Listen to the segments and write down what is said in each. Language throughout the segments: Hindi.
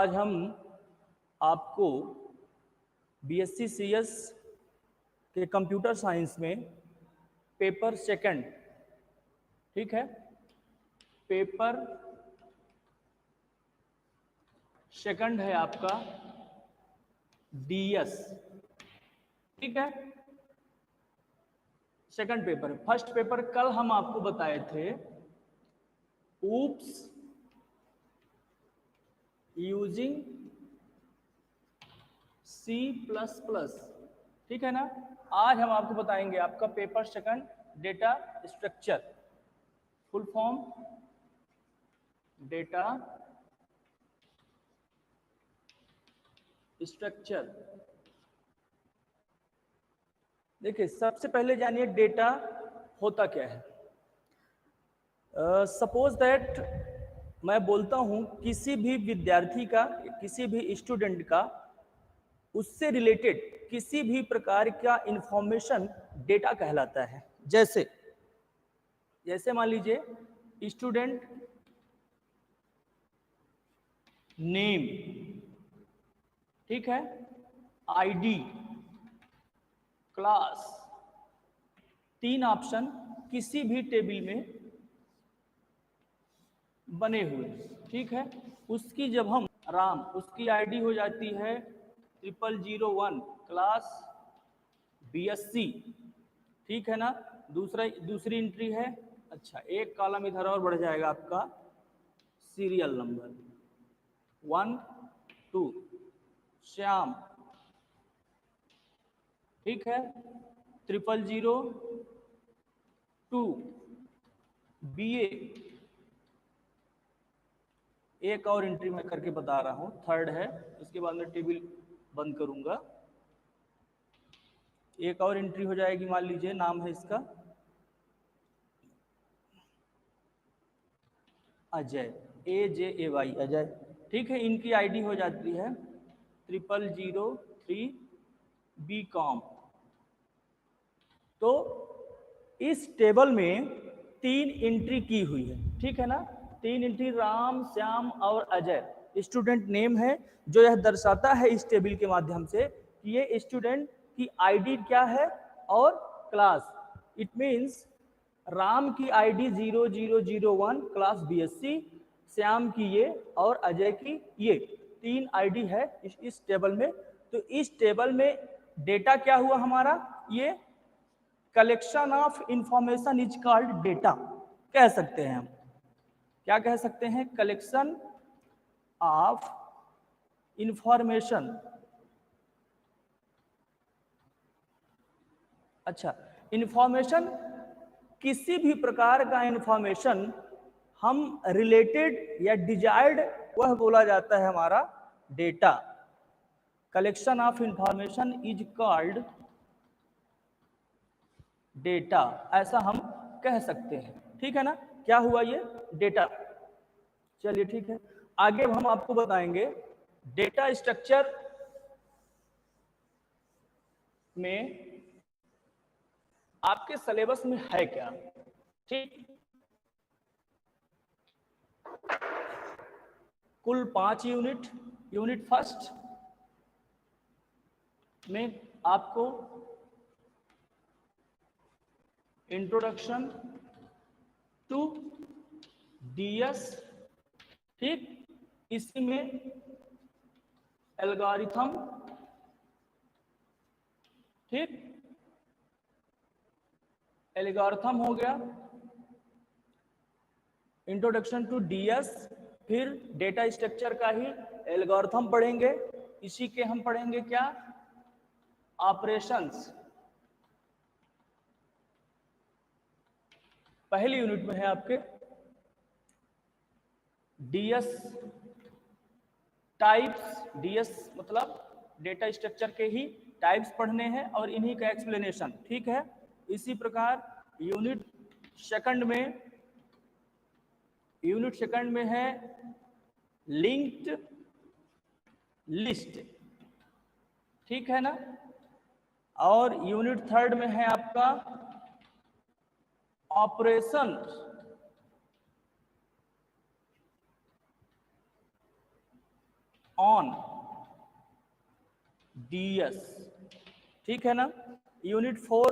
आज हम आपको बीएससी सीएस के कंप्यूटर साइंस में पेपर सेकंड, ठीक है, पेपर सेकंड है आपका डीएस, ठीक है, सेकंड पेपर। फर्स्ट पेपर कल हम आपको बताए थे ऊप्स यूजिंग C++, ठीक है ना। आज हम आपको बताएंगे आपका paper second data structure, full form data structure. देखिए, सबसे पहले जानिए डेटा होता क्या है। सपोज दैट मैं बोलता हूं किसी भी विद्यार्थी का, किसी भी स्टूडेंट का, उससे रिलेटेड किसी भी प्रकार का इंफॉर्मेशन डेटा कहलाता है। जैसे मान लीजिए स्टूडेंट नेम, ठीक है, आईडी, क्लास, तीन ऑप्शन किसी भी टेबल में बने हुए, ठीक है। उसकी जब हम राम, उसकी आईडी हो जाती है 0001 क्लास बीएससी, ठीक है ना। दूसरी एंट्री है, अच्छा एक कॉलम इधर और बढ़ जाएगा आपका सीरियल नंबर 1 2, श्याम, ठीक है, 0002 बीए। एक और एंट्री मैं करके बता रहा हूं, थर्ड है, इसके बाद में टेबल बंद करूंगा। एक और एंट्री हो जाएगी, मान लीजिए नाम है इसका अजय, AJAY अजय, ठीक है। इनकी आईडी हो जाती है 0003 BCom। तो इस टेबल में तीन एंट्री की हुई है, ठीक है ना। तीन एंट्री राम, श्याम और अजय स्टूडेंट नेम है, जो यह दर्शाता है इस टेबल के माध्यम से कि ये स्टूडेंट की आईडी क्या है और क्लास। इट मींस राम की आईडी 0001 क्लास बीएससी, श्याम की ये और अजय की ये, तीन आईडी है इस टेबल में। तो इस टेबल में डेटा क्या हुआ हमारा, ये collection of information is called data कह सकते हैं हम। क्या कह सकते हैं, कलेक्शन ऑफ इंफॉर्मेशन। अच्छा, इंफॉर्मेशन, किसी भी प्रकार का इंफॉर्मेशन हम रिलेटेड या डिजायर्ड, वह बोला जाता है हमारा data. Collection of information is called data, ऐसा हम कह सकते हैं, ठीक है ना। क्या हुआ ये डेटा। चलिए ठीक है, आगे हम आपको बताएंगे डेटा स्ट्रक्चर में आपके सिलेबस में है क्या, ठीक। कुल 5 यूनिट फर्स्ट में आपको इंट्रोडक्शन टू डीएस, ठीक, इसी में एल्गोरिथम, ठीक, एल्गोरिथम हो गया, इंट्रोडक्शन टू डीएस, फिर डेटा स्ट्रक्चर का ही एल्गोरिथम पढ़ेंगे। इसी के हम पढ़ेंगे क्या, ऑपरेशंस। पहली यूनिट में है आपके डीएस टाइप्स, डीएस मतलब डेटा स्ट्रक्चर के ही टाइप्स पढ़ने हैं और इन्हीं का एक्सप्लेनेशन, ठीक है। इसी प्रकार यूनिट सेकंड में है लिंक्ड लिस्ट, ठीक है ना। और यूनिट थर्ड में है आपका ऑन, DS, ठीक है ना। यूनिट 4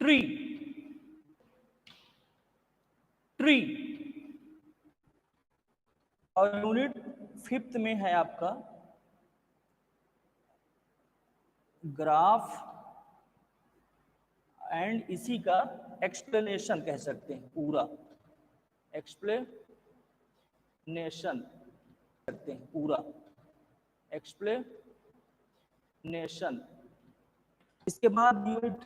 ट्री, ट्री, और यूनिट 5th में है आपका ग्राफ एंड इसी का एक्सप्लेनेशन कह सकते हैं, पूरा एक्सप्लेनेशन करते हैं, पूरा एक्सप्लेनेशन। इसके बाद यूनिट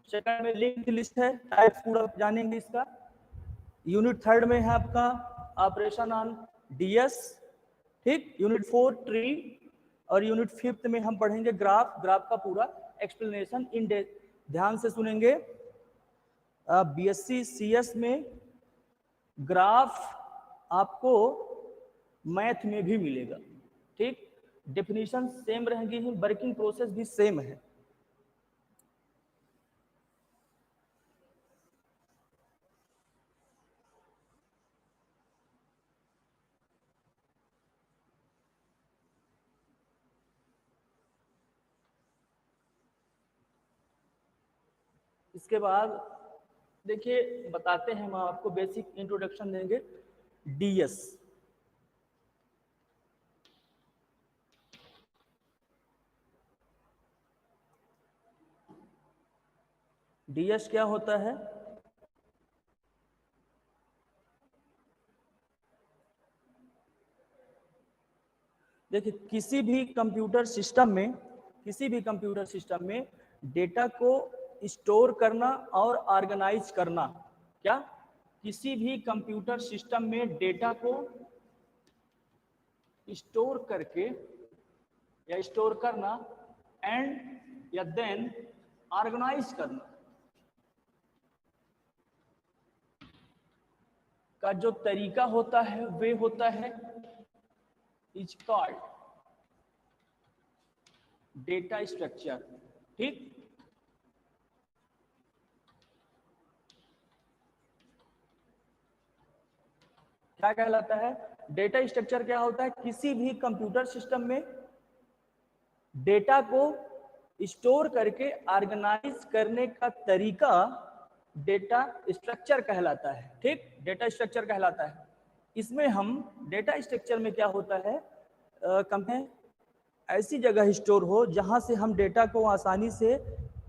2 में लिंक लिस्ट है, टाइप्स पूरा जानेंगे इसका। यूनिट 3 में है आपका ऑपरेशन ऑन DS, ठीक। यूनिट 4 ट्री, और यूनिट 5th में हम पढ़ेंगे ग्राफ, ग्राफ का पूरा एक्सप्लेनेशन इन ध्यान से सुनेंगे। BSc CS में ग्राफ आपको मैथ में भी मिलेगा, ठीक। डेफिनेशन सेम रहेंगी, वर्किंग प्रोसेस भी सेम है। इसके बाद देखिए बताते हैं, हम आपको बेसिक इंट्रोडक्शन देंगे DS। DS क्या होता है? देखिए किसी भी कंप्यूटर सिस्टम में डेटा को स्टोर करना और ऑर्गेनाइज करना, क्या किसी भी कंप्यूटर सिस्टम में डेटा को स्टोर करके या स्टोर करना एंड या देन ऑर्गेनाइज करना का जो तरीका होता है वे होता है इज कॉल्ड डेटा स्ट्रक्चर, ठीक। क्या कहलाता है? डेटा स्ट्रक्चर क्या होता है? किसी भी कंप्यूटर सिस्टम में डेटा को स्टोर करके ऑर्गेनाइज करने का तरीका डेटा स्ट्रक्चर कहलाता है, ठीक। डेटा स्ट्रक्चर कहलाता है। इसमें हम डेटा स्ट्रक्चर में क्या होता है, कहें ऐसी जगह स्टोर हो जहां से हम डेटा को आसानी से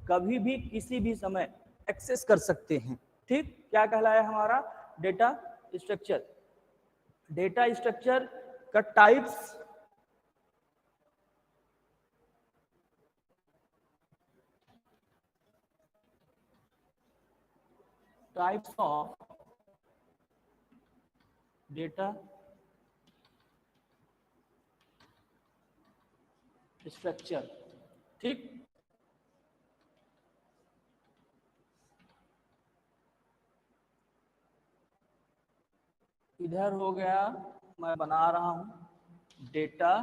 कभी भी किसी भी समय एक्सेस कर सकते हैं, ठीक। क्या कहलाया हमारा डेटा स्ट्रक्चर? डेटा स्ट्रक्चर का टाइप्स ऑफ डेटा स्ट्रक्चर, ठीक। इधर हो गया, मैं बना रहा हूं डेटा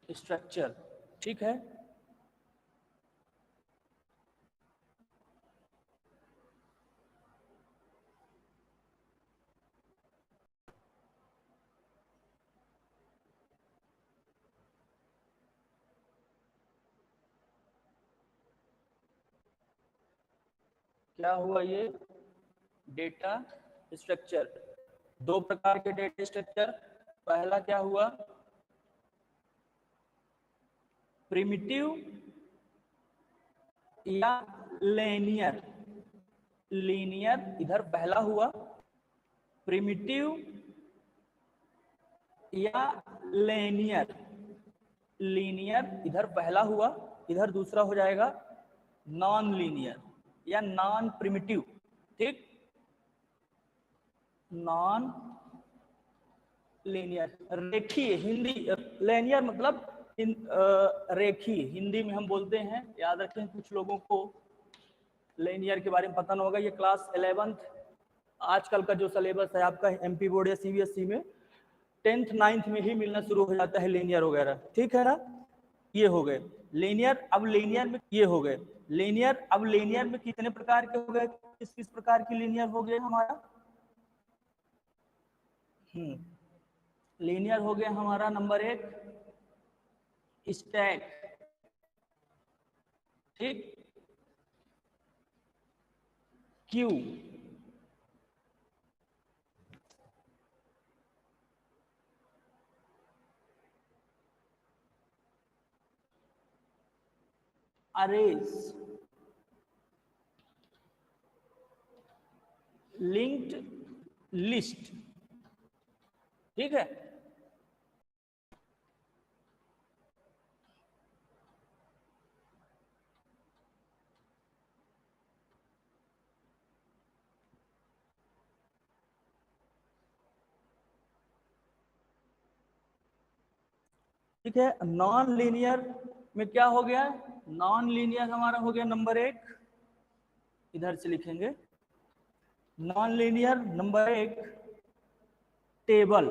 स्ट्रक्चर, ठीक है। क्या हुआ ये डेटा स्ट्रक्चर? दो प्रकार के डेटा स्ट्रक्चर। पहला क्या हुआ, प्रिमिटिव या लीनियर। लीनियर इधर पहला हुआ, प्रिमिटिव या लीनियर। लीनियर इधर पहला हुआ, इधर दूसरा हो जाएगा नॉन लीनियर या नॉन प्रिमिटिव, ठीक। नॉन लीनियर, रेखीय, हिंदी लीनियर मतलब रेखीय, हिंदी में हम बोलते हैं। याद रखें, कुछ लोगों को लीनियर के बारे में पता ना होगा। ये क्लास 11th आजकल का जो सिलेबस है आपका MP बोर्ड या CBSE में 10th 9th में ही मिलना शुरू हो जाता है लीनियर वगैरह, ठीक है ना। ये हो गए लीनियर। अब लीनियर में ये हो गए लीनियर, अब लीनियर में कितने प्रकार के हो गए, किस किस प्रकार की लीनियर हो गए हमारा? लीनियर हो गया हमारा नंबर 1 स्टैक, ठीक, क्यू, अरेज, लिंक्ड लिस्ट, ठीक है। ठीक है, नॉन लीनियर में क्या हो गया? नॉन लीनियर हमारा हो गया नंबर 1, इधर से लिखेंगे, नॉन लीनियर नंबर 1 टेबल,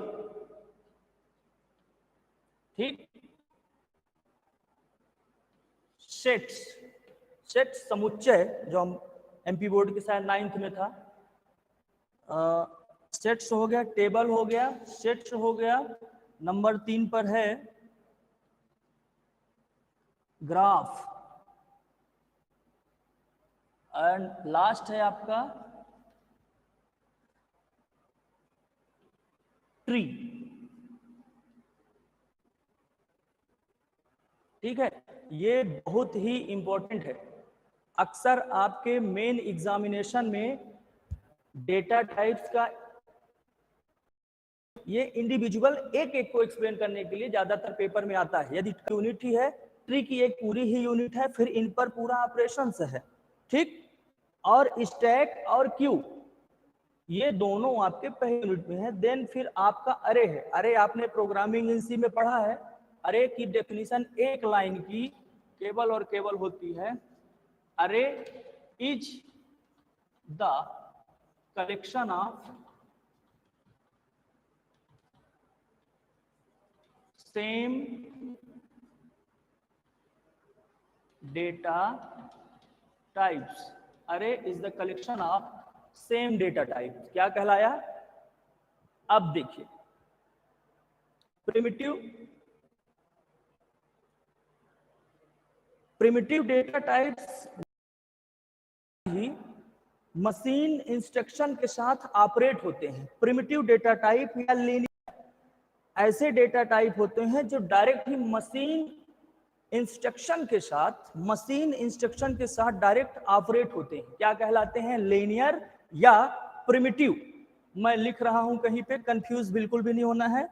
ठीक, सेट्स, सेट समुच्चय, जो हम एमपी बोर्ड के शायद 9th में था, सेट्स हो गया, टेबल हो गया, सेट्स हो गया, नंबर 3 पर है ग्राफ, एंड लास्ट है आपका ट्री, ठीक है। ये बहुत ही इंपॉर्टेंट है, अक्सर आपके मेन एग्जामिनेशन में डेटा टाइप्स का ये इंडिविजुअल एक एक को एक्सप्लेन करने के लिए ज्यादातर पेपर में आता है। यदि यूनिट ही है, ट्री की एक पूरी ही यूनिट है, फिर इन पर पूरा ऑपरेशन है, ठीक। और स्टैक और क्यू ये दोनों आपके पहले यूनिट में है। देन फिर आपका अरे है, अरे आपने प्रोग्रामिंग इन सी में पढ़ा है, अरे की डेफिनेशन एक लाइन की केवल और केवल होती है, array is the collection of same data types, array is the collection of same data types. क्या कहलाया? अब देखिए, प्रिमिटिव डेटा टाइप्स ही मशीन इंस्ट्रक्शन के साथ ऑपरेट होते हैं। प्रिमिटिव डेटा टाइप या लीनियर ऐसे डेटा टाइप होते हैं जो डायरेक्ट ही मशीन इंस्ट्रक्शन के साथ डायरेक्ट ऑपरेट होते हैं। क्या कहलाते हैं? लीनियर या प्रिमिटिव। मैं लिख रहा हूं कहीं पे, कंफ्यूज बिल्कुल भी नहीं होना है।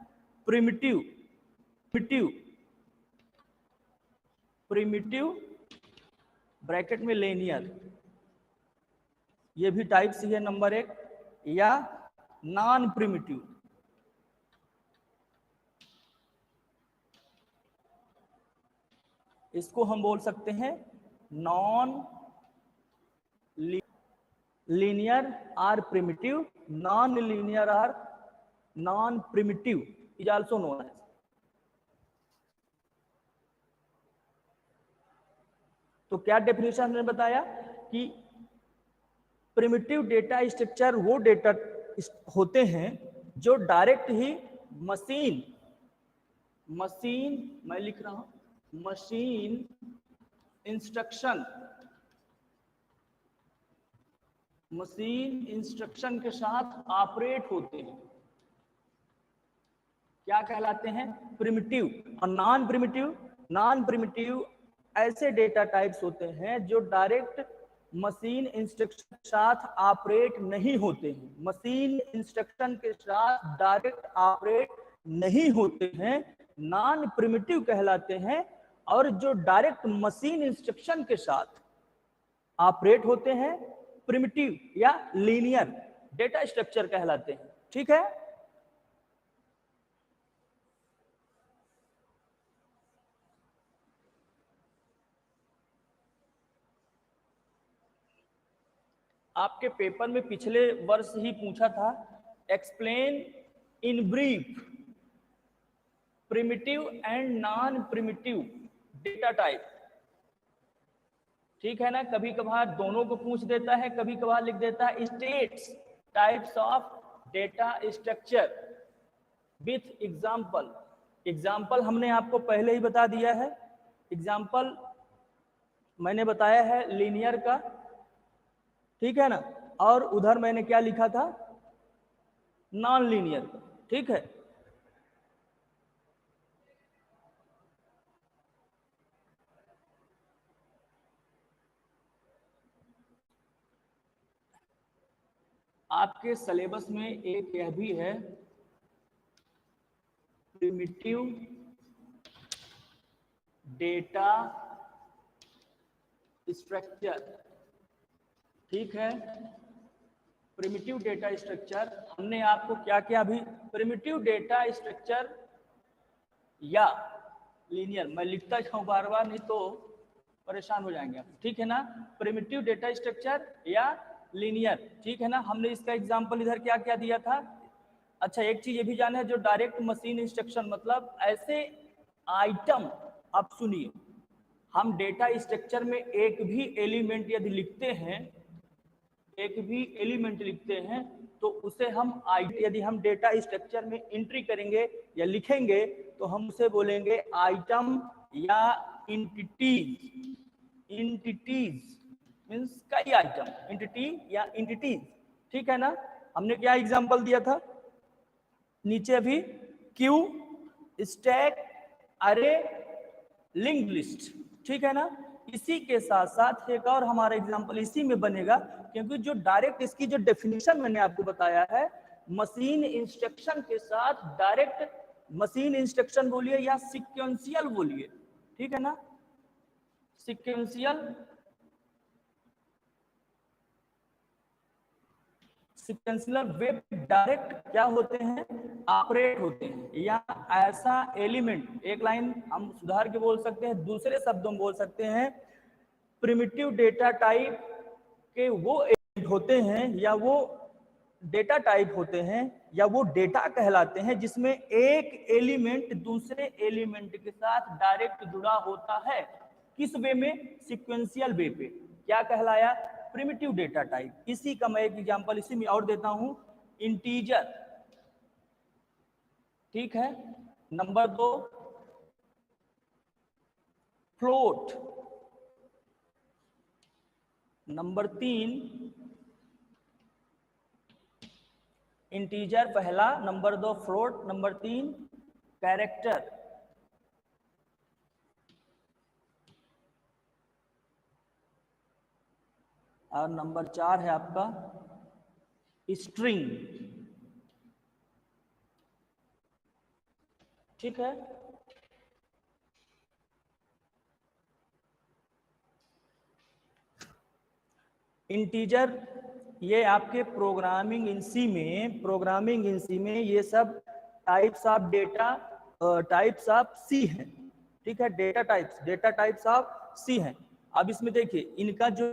प्रिमिटिव ब्रैकेट में लीनियर, ये भी टाइप्स ही है नंबर 1, या नॉन प्रिमिटिव, इसको हम बोल सकते हैं non linear or primitive, non linear or non primitive is also known as. तो क्या डेफिनेशन ने बताया कि प्रिमिटिव डेटा स्ट्रक्चर वो डेटा होते हैं जो डायरेक्ट ही मशीन मैं लिख रहा हूं मशीन इंस्ट्रक्शन के साथ ऑपरेट होते हैं। क्या कहलाते हैं? प्रिमिटिव। और नॉन प्रिमिटिव ऐसे डेटा टाइप्स होते हैं जो डायरेक्ट मशीन इंस्ट्रक्शन के साथ ऑपरेट नहीं होते हैं, मशीन इंस्ट्रक्शन के साथ डायरेक्ट ऑपरेट नहीं होते हैं, नॉन प्रिमिटिव कहलाते हैं। और जो डायरेक्ट मशीन इंस्ट्रक्शन के साथ ऑपरेट होते हैं प्रिमिटिव या लीनियर डेटा स्ट्रक्चर कहलाते हैं। ठीक है, आपके पेपर में पिछले वर्ष ही पूछा था, explain in brief primitive and non primitive data type. ठीक है ना। कभी कभार दोनों को पूछ देता है, कभी कभार लिख देता है states types of data structure with example. Example हमने आपको पहले ही बता दिया है। एग्जाम्पल मैंने बताया है लीनियर का, ठीक है ना। और उधर मैंने क्या लिखा था, नॉन लीनियर, ठीक है। आपके सिलेबस में एक यह भी है, प्रिमिटिव डेटा स्ट्रक्चर, ठीक है। प्रिमिटिव डेटा स्ट्रक्चर हमने आपको क्या क्या अभी, प्रिमिटिव डेटा स्ट्रक्चर या लीनियर, मैं लिखता जाऊं बार बार नहीं तो परेशान हो जाएंगे आप, ठीक है ना। प्रिमिटिव डेटा स्ट्रक्चर या लीनियर, ठीक है ना। हमने इसका एग्जांपल इधर क्या क्या दिया था। अच्छा एक चीज ये भी जाना है, जो डायरेक्ट मशीन इंस्ट्रक्शन, मतलब ऐसे आइटम, आप सुनिए, हम डेटा स्ट्रक्चर में एक भी एलिमेंट यदि लिखते हैं, एक भी एलिमेंट लिखते हैं तो उसे हम यदि हम डेटा स्ट्रक्चर में एंट्री करेंगे या लिखेंगे तो हम उसे बोलेंगे आइटम या इंटिटीज। इंटिटीज मीन्स कई आइटम, इंटिटी या इंटिटीज, ठीक है ना। हमने क्या एग्जांपल दिया था नीचे अभी, क्यू, स्टैक, अरे, लिंक्ड लिस्ट, ठीक है ना। इसी के साथ साथ एक और हमारा एग्जांपल इसी में बनेगा, क्योंकि जो डायरेक्ट इसकी जो डेफिनेशन मैंने आपको बताया है, मशीन इंस्ट्रक्शन के साथ डायरेक्ट, मशीन इंस्ट्रक्शन बोलिए या सीक्वेंशियल बोलिए, ठीक है ना। सीक्वेंशियल, सीक्वेंशियल वे डायरेक्ट क्या होते हैं, ऑपरेट होते हैं, या ऐसा एलिमेंट, एक लाइन हम सुधार के बोल सकते हैं, दूसरे शब्दों में बोल सकते हैं, प्रिमिटिव डेटा टाइप के वो एलिमेंट होते हैं या वो डेटा टाइप होते हैं या वो डेटा कहलाते हैं जिसमें एक एलिमेंट दूसरे एलिमेंट के साथ डायरेक्ट जुड़ा होता है। किस वे में, सीक्वेंशियल वे पे, क्या कहलाया, प्रिमिटिव डेटा टाइप। इसी का मैं एक एग्जांपल इसी में और देता हूं, इंटीजर, ठीक है। नंबर 2 फ्लोट, नंबर 3 इंटीजर पहला, नंबर 2 फ्लोट, नंबर 3 कैरेक्टर, और नंबर 4 है आपका स्ट्रिंग, ठीक है। इंटीजर ये आपके प्रोग्रामिंग इंसी में, प्रोग्रामिंग इंसी में ये सब types of data, types of C हैं, ठीक है। डेटा टाइप्स ऑफ सी हैं। अब इसमें देखिए इनका जो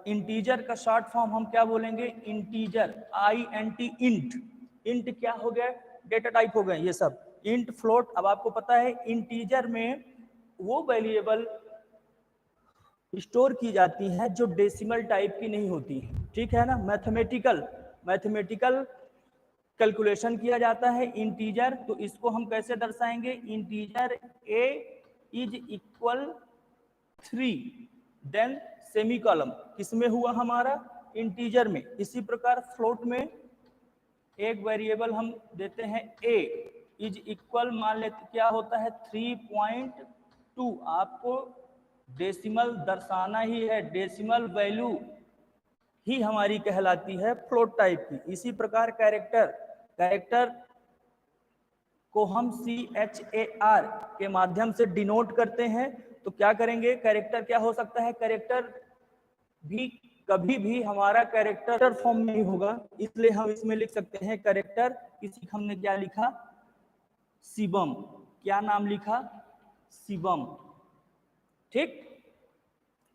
इंटीजर का शॉर्ट फॉर्म हम क्या बोलेंगे, इंटीजर, INT, इंट। इंट क्या हो गया, डेटा टाइप हो गए ये सब। इंट, फ्लोट, अब आपको पता है इंटीजर में वो वेरिएबल स्टोर की जाती है जो डेसिमल टाइप की नहीं होती, ठीक है ना। मैथमेटिकल कैलकुलेशन किया जाता है इंटीजर, तो इसको हम कैसे दर्शाएंगे, integer a is equal 3 then semicolon, किसमें हुआ हमारा, इंटीजर में। इसी प्रकार फ्लोट में एक वेरिएबल हम देते हैं a इज इक्वल, मान लेते क्या होता है 3.2, आपको डेसिमल दर्शाना ही है, डेसिमल वैल्यू ही हमारी कहलाती है फ्लोट टाइप की। इसी प्रकार कैरेक्टर को हम CHAR के माध्यम से डिनोट करते हैं। तो क्या करेंगे, कैरेक्टर क्या हो सकता है, कैरेक्टर भी कभी भी हमारा कैरेक्टर फॉर्म नहीं होगा, इसलिए हम इसमें लिख सकते हैं कैरेक्टर, किसी हमने क्या लिखा, शिवम, क्या नाम लिखा, शिवम, ठीक।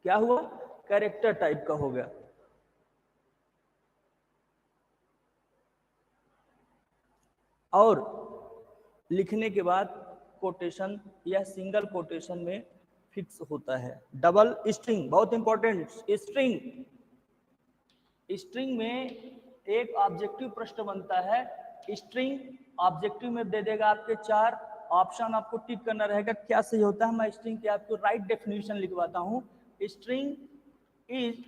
क्या हुआ, कैरेक्टर टाइप का हो गया। और लिखने के बाद कोटेशन या सिंगल कोटेशन में फिक्स होता है। डबल स्ट्रिंग बहुत इंपॉर्टेंट। स्ट्रिंग, स्ट्रिंग में एक ऑब्जेक्टिव प्रश्न बनता है। स्ट्रिंग ऑब्जेक्टिव में दे देगा आपके 4 ऑप्शन, आपको टिक करना रहेगा क्या सही होता है। मैं स्ट्रिंग की आपको राइट डेफिनेशन लिखवाता हूं। String is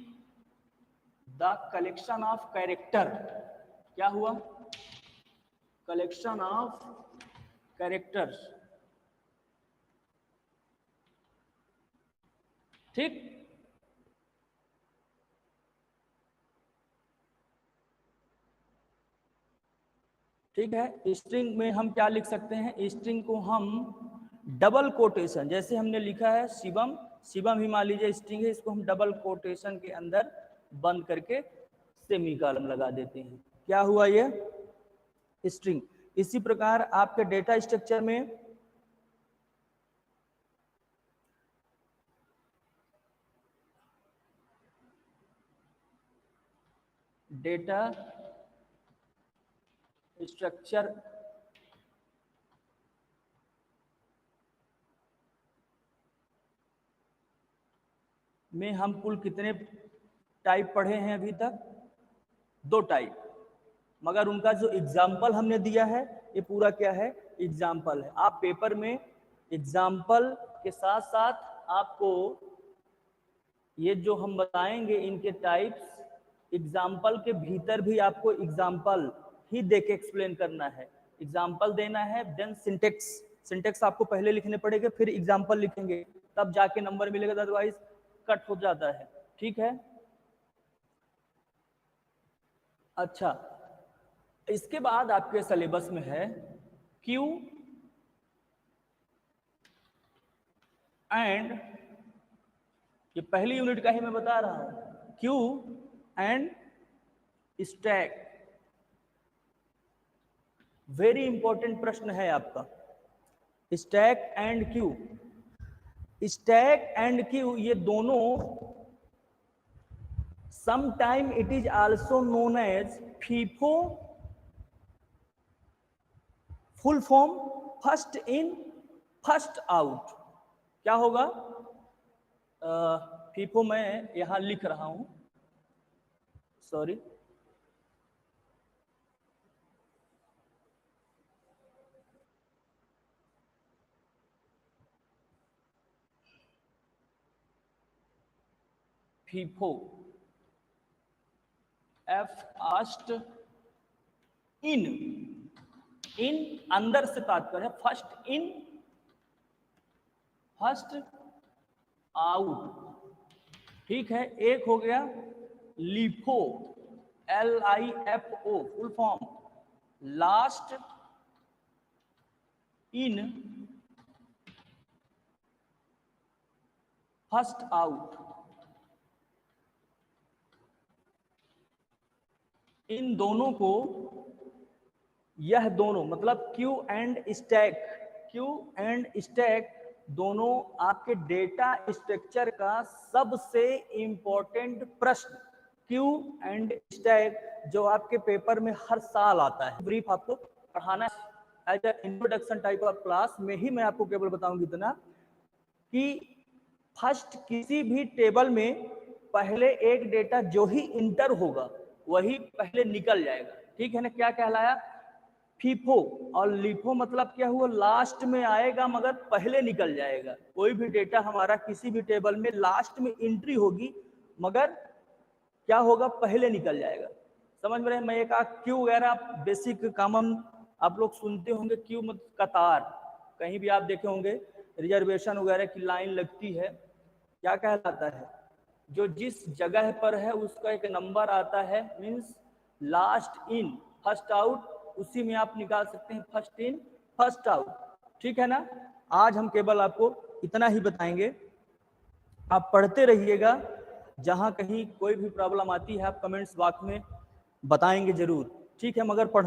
the collection of character. क्या हुआ? Collection of characters. ठीक, ठीक है। स्ट्रिंग में हम क्या लिख सकते हैं? स्ट्रिंग को हम डबल कोटेशन, जैसे हमने लिखा है शिवम, शिवम ही मान लीजिए स्ट्रिंग है, इसको हम डबल कोटेशन के अंदर बंद करके सेमीकोलन लगा देते हैं। क्या हुआ? ये स्ट्रिंग। इसी प्रकार आपके डेटा स्ट्रक्चर में डेटा स्ट्रक्चर में हम कुल कितने टाइप पढ़े हैं अभी तक? 2 टाइप, मगर उनका जो एग्जाम्पल हमने दिया है ये पूरा क्या है? एग्जाम्पल है। आप पेपर में एग्जाम्पल के साथ साथ आपको ये जो हम बताएंगे इनके टाइप्स, एग्जाम्पल के भीतर भी आपको एग्जाम्पल ही देके एक्सप्लेन करना है। एग्जाम्पल देना है, देन सिंटेक्स, सिंटेक्स आपको पहले लिखने पड़ेंगे, फिर एग्जाम्पल लिखेंगे, तब जाके नंबर मिलेगा, अदरवाइज कट हो जाता है। ठीक है। अच्छा, इसके बाद आपके सिलेबस में है क्यू एंड, ये पहली यूनिट का ही मैं बता रहा हूं, queue and stack. Very important प्रश्न है आपका। Stack and queue, stack and queue ये दोनों sometime it is also known as FIFO, full form first in first out. क्या होगा? फीफो मैं यहां लिख रहा हूं, sorry, FIFO, F first in, in अंदर से तात्पर्य है, फर्स्ट इन फर्स्ट आउट। ठीक है। एक हो गया LIFO, LIFO full form, last in first out. इन दोनों को, यह दोनों मतलब queue and stack, queue and stack दोनों आपके डेटा स्ट्रक्चर का सबसे इंपॉर्टेंट प्रश्न। क्यू एंड स्टैक जो आपके पेपर में हर साल आता है। ब्रीफ आपको पढ़ाना as a introduction type of class में ही मैं आपको केवल बताऊंगी इतना कि फर्स्ट किसी भी टेबल में पहले एक डेटा जो ही इंटर होगा वही पहले निकल जाएगा। ठीक है ना? क्या कहलाया? फीफो। और लिफो मतलब क्या हुआ? लास्ट में आएगा मगर पहले निकल जाएगा। कोई भी डेटा हमारा किसी भी टेबल में लास्ट में एंट्री होगी मगर क्या होगा? पहले निकल जाएगा। समझ में रहे? मैं एक क्यू वगैरह बेसिक कॉमन आप लोग सुनते होंगे। क्यू मतलब कतार, कहीं भी आप देखे होंगे रिजर्वेशन वगैरह की लाइन लगती है, क्या कहलाता है? जो जिस जगह पर है उसका एक नंबर आता है, means last in first out, उसी में आप निकाल सकते हैं फर्स्ट इन फर्स्ट आउट। ठीक है ना? आज हम केवल आपको इतना ही बताएंगे, आप पढ़ते रहिएगा। जहां कहीं कोई भी प्रॉब्लम आती है आप कमेंट्स बॉक्स में बताएंगे जरूर। ठीक है? मगर पढ़